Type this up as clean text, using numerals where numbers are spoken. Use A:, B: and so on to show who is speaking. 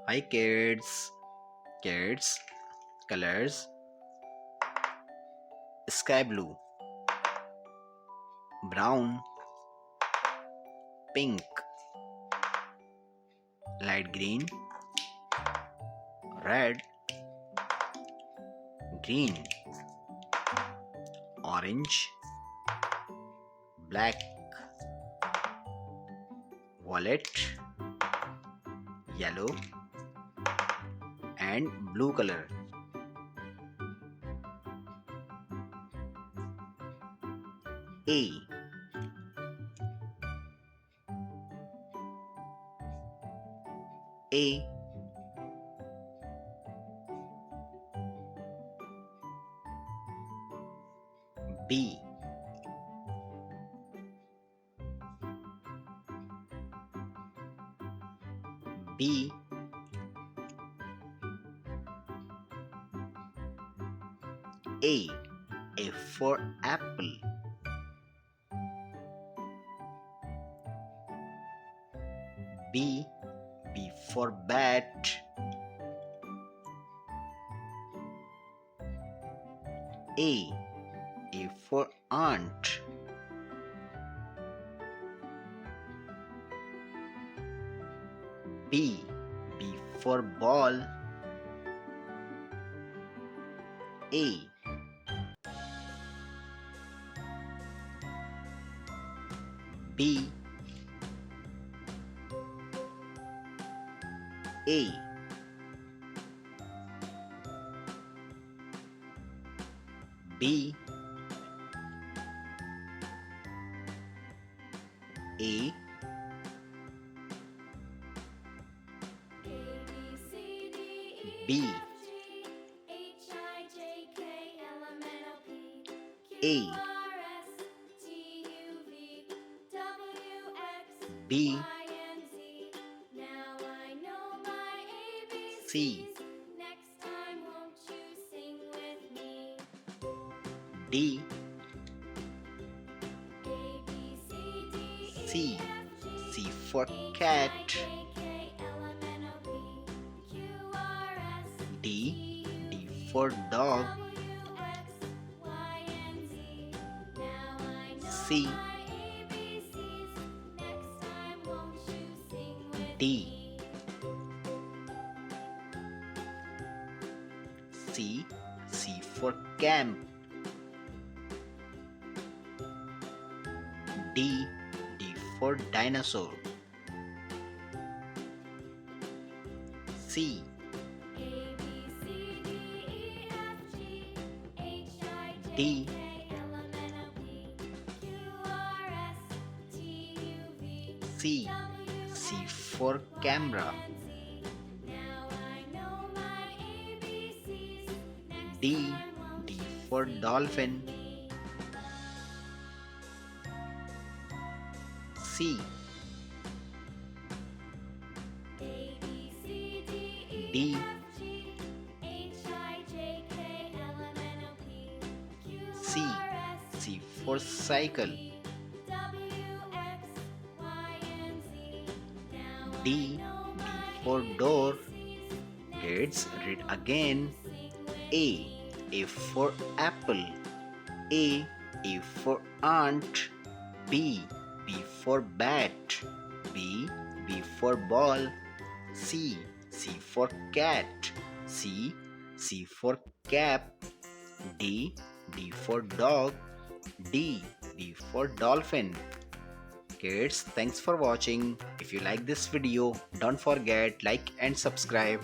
A: Hi kids. Kids. Colors: sky blue, brown, pink, light green, red, green, orange, black, violet, yellow, and blue color. A, A, B, B, A. A for apple. B, B for bat. A for ant. B, B for ball. A, B, A, B, A, B, A, B, C, D, C, C for cat. D, D for dog. C, D, C, C for camp. D, D for dinosaur. C, D, C, C for camera. D, D for dolphin. C, D, C, C for cycle. D, D for door. Kids, read again. A for apple. A for ant. B for bat. B for ball. C for cat. C for cap. D for dog. D for dolphin. Kids, thanks for watching. If you like this video, don't forget like and subscribe.